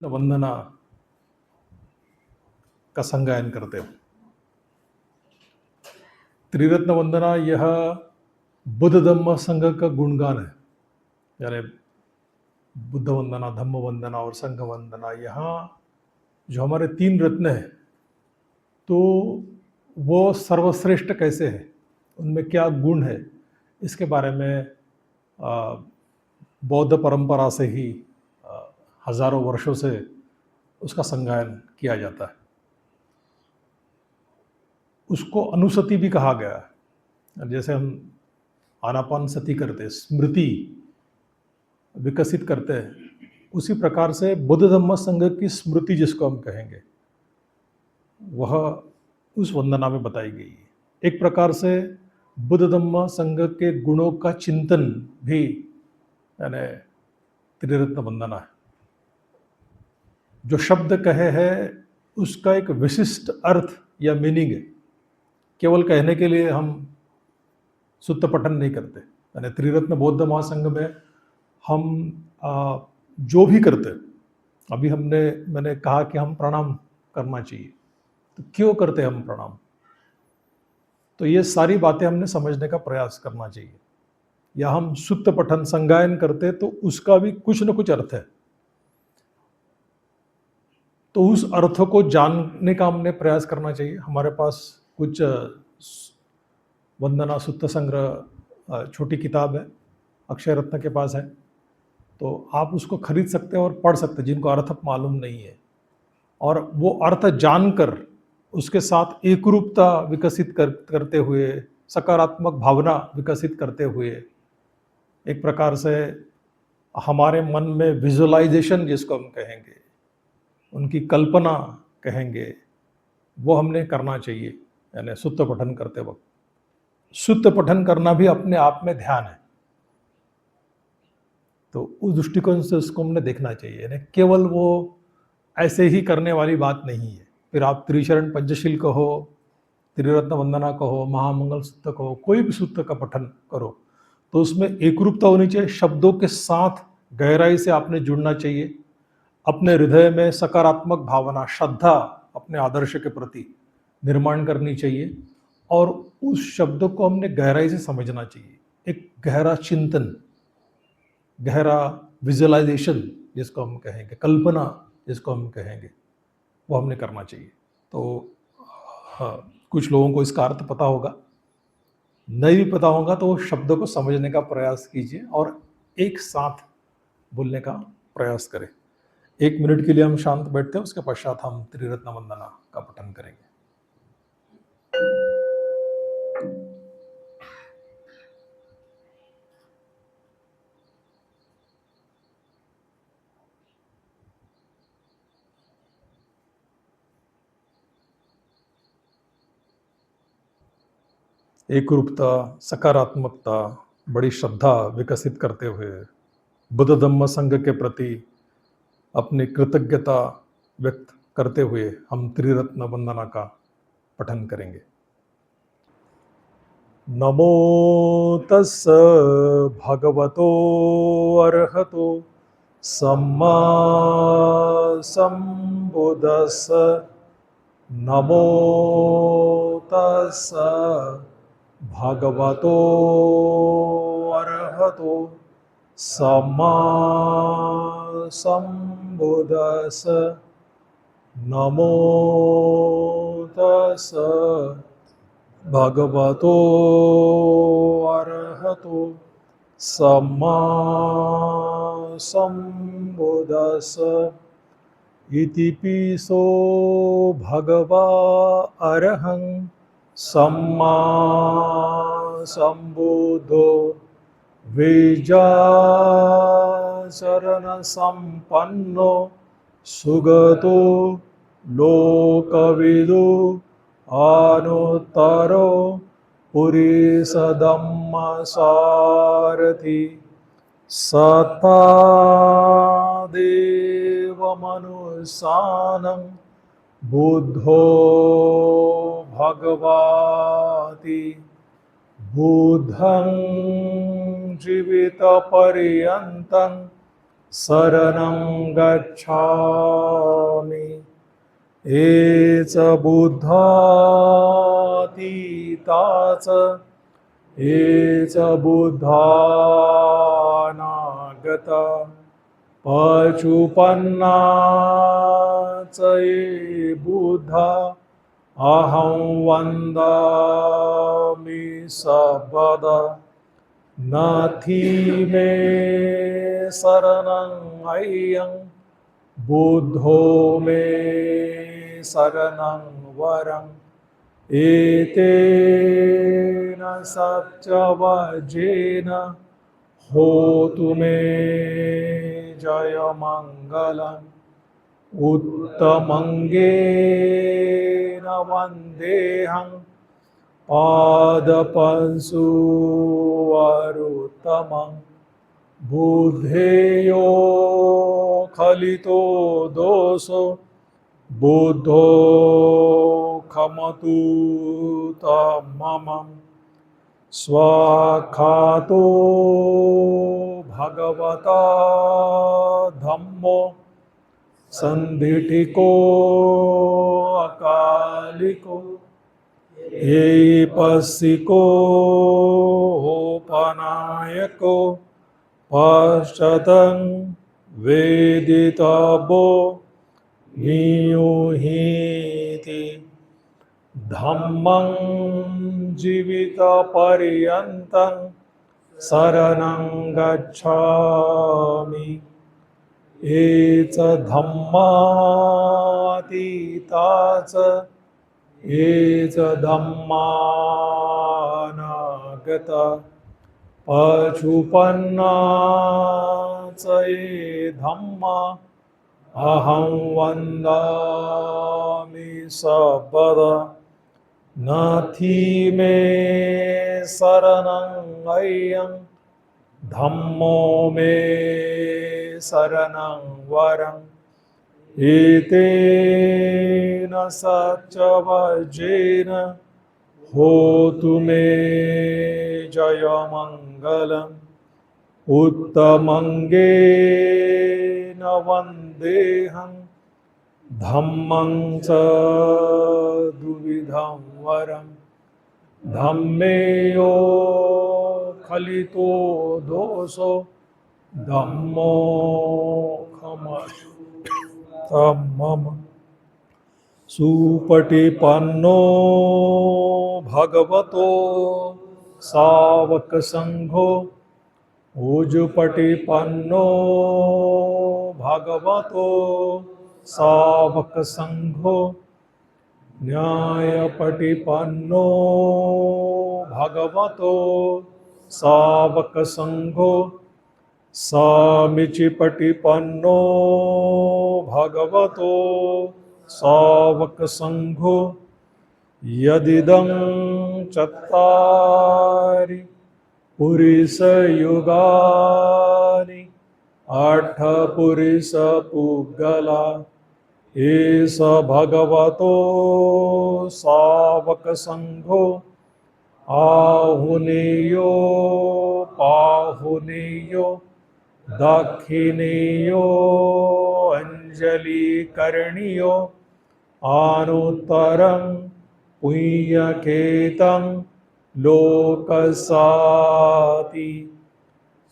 वंदना का संगायन करते हो। त्रिरत्न वंदना यह बुद्ध धम्म संघ का गुणगान है। यानी बुद्ध वंदना, धम्म वंदना और संघ वंदना, यहाँ जो हमारे तीन रत्न हैं तो वो सर्वश्रेष्ठ कैसे है, उनमें क्या गुण है, इसके बारे में बौद्ध परंपरा से ही हजारों वर्षों से उसका संगायन किया जाता है। उसको अनुसति भी कहा गया है। जैसे हम आनापान सती करते हैं, स्मृति विकसित करते हैं, उसी प्रकार से बुद्ध धम्म संघ की स्मृति जिसको हम कहेंगे वह उस वंदना में बताई गई है। एक प्रकार से बुद्ध धम्म संघ के गुणों का चिंतन भी यानी त्रिरत्न वंदना है। जो शब्द कहे हैं उसका एक विशिष्ट अर्थ या मीनिंग है। केवल कहने के लिए हम सुत्त पठन नहीं करते। यानी त्रिरत्न बौद्ध महासंघ में हम जो भी करते, अभी मैंने कहा कि हम प्रणाम करना चाहिए, तो क्यों करते हम प्रणाम, तो ये सारी बातें हमने समझने का प्रयास करना चाहिए। या हम सुत्त पठन संगायन करते तो उसका भी कुछ न कुछ अर्थ है, तो उस अर्थ को जानने का हमने प्रयास करना चाहिए। हमारे पास कुछ वंदना सुत्त संग्रह छोटी किताब है, अक्षय रत्न के पास है, तो आप उसको खरीद सकते हैं और पढ़ सकते हैं जिनको अर्थ मालूम नहीं है। और वो अर्थ जानकर उसके साथ एकरूपता विकसित करते हुए, सकारात्मक भावना विकसित करते हुए, एक प्रकार से हमारे मन में विजुअलाइजेशन जिसको हम कहेंगे, उनकी कल्पना कहेंगे, वो हमने करना चाहिए। यानी सुत्त पठन करते वक्त सुत्त पठन करना भी अपने आप में ध्यान है, तो उस दृष्टिकोण से उसको हमने देखना चाहिए। यानी केवल वो ऐसे ही करने वाली बात नहीं है। फिर आप त्रिशरण पंचशील कहो, त्रिरत्न वंदना कहो, महामंगल सूत्र कहो, कोई भी सूत्र का पठन करो तो उसमें एकरूपता होनी चाहिए। शब्दों के साथ गहराई से आपने जुड़ना चाहिए। अपने हृदय में सकारात्मक भावना, श्रद्धा अपने आदर्श के प्रति निर्माण करनी चाहिए और उस शब्द को हमने गहराई से समझना चाहिए। एक गहरा चिंतन, गहरा विजुअलाइजेशन जिसको हम कहेंगे, कल्पना जिसको हम कहेंगे, वो हमने करना चाहिए। तो हाँ, कुछ लोगों को इसका अर्थ पता होगा, नहीं भी पता होगा तो शब्दों को समझने का प्रयास कीजिए और एक साथ बोलने का प्रयास करें। 1 मिनट के लिए हम शांत बैठते हैं, उसके पश्चात हम त्रिरत्न वंदना का पठन करेंगे। एकरूपता, सकारात्मकता, बड़ी श्रद्धा विकसित करते हुए बुद्ध धम्म संघ के प्रति अपनी कृतज्ञता व्यक्त करते हुए हम त्रिरत्न वंदना का पठन करेंगे। नमो तस्स भगवतो अर्हतो सम्मा संबुद्धस्स। नमो तस्स भगवतो अर्हतो सम्मा संबुद्धस्स। नमो तस्स भगवतो अर्हतो सम्मा संबुद्धस्स। इति पिसो भगवा अरहं सम्मा संबुद्धो विजाचरण संपन्नो सुगतो लोकविदु अनुत्तरो पुरीसधम्मसारथि। सता देवमनुसानं बुद्धो भगवाति। बुद्धं जीवितपर्यन्तं शरणं गच्छामि। एच बुद्धातीताच एच बुद्धानागता पचुपन्नाच ये बुद्धा अहं वन्दामि सबदा। नाथी मे शरणं अय्यं बुद्धो मे शरणं वरम्। एतेन सत्यवचेन होतु मे जयमङ्गलम्। उत्तमङ्गेन वन्देऽहं पादपंशुवरुत्तमं। बुद्धेयो खलितो दोषो बुद्धो खमतु तममम्। स्वाखातो भगवता धम्मो संधिटिको अकालिको एपसिको पनायको पश्चातं वेदितव्यो नियुहीति। धम्मं जीवितपर्यन्तं शरणं गच्छामि। एच धम्मातीताच एच धम्मानागता पचुपन्नाच ये धम्मा अहं वन्दामि सबदा। नाथी मे शरणं अय्यं धम्मो मे शरणं वरम्। एतेन सत्यवचेन होतु मे जयमङ्गलम्। उत्तमङ्गेन वन्देऽहं धम्मं च द्विविधं वरम्। धम्मेयो खलितो दोषो धम्मो खमतमम्। सुपटिपन्नो भगवतो सावकसंघो उजुपटिपन्नो भगवतो सावकसंघो न्यायपटिपन्नो भगवतो सावकसंघो सामिचिपटिपन्नो भगवतो सावकसंघो। यदिदं चत्तारि पुरुषयुगानि अट्ठपुरुषपुद्गला एष भगवतो सावकसंघो। आहुनेयो पाहुनेयो दक्षिणेयो अंजलिकरणीयो अनुत्तरं पुण्यकेतं लोकसाति।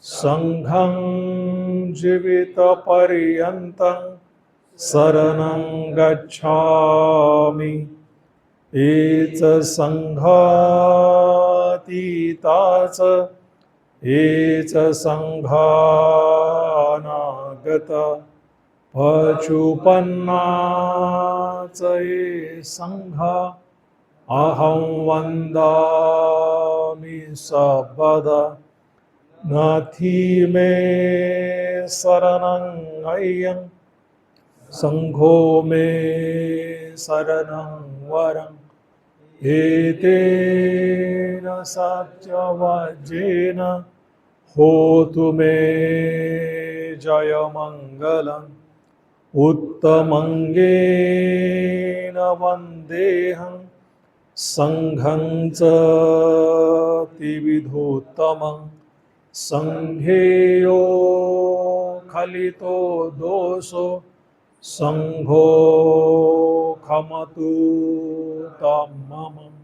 संघं जीवितपर्यन्तं शरणं गच्छामि। एच संघातीताच एच संघानागता पचुपन्नाच ये संघा अहं वन्दामि सबदा। नाथी मे शरणं अय्यं संघो मे शरणं वरम्। एतेन सत्यवचेन होतु मे जयमङ्गलम्। उत्तमङ्गेन वन्देऽहं संघं च त्रिविधोत्तमं। संघेयो स्खलितो दोषो संघो खमतु तम मम।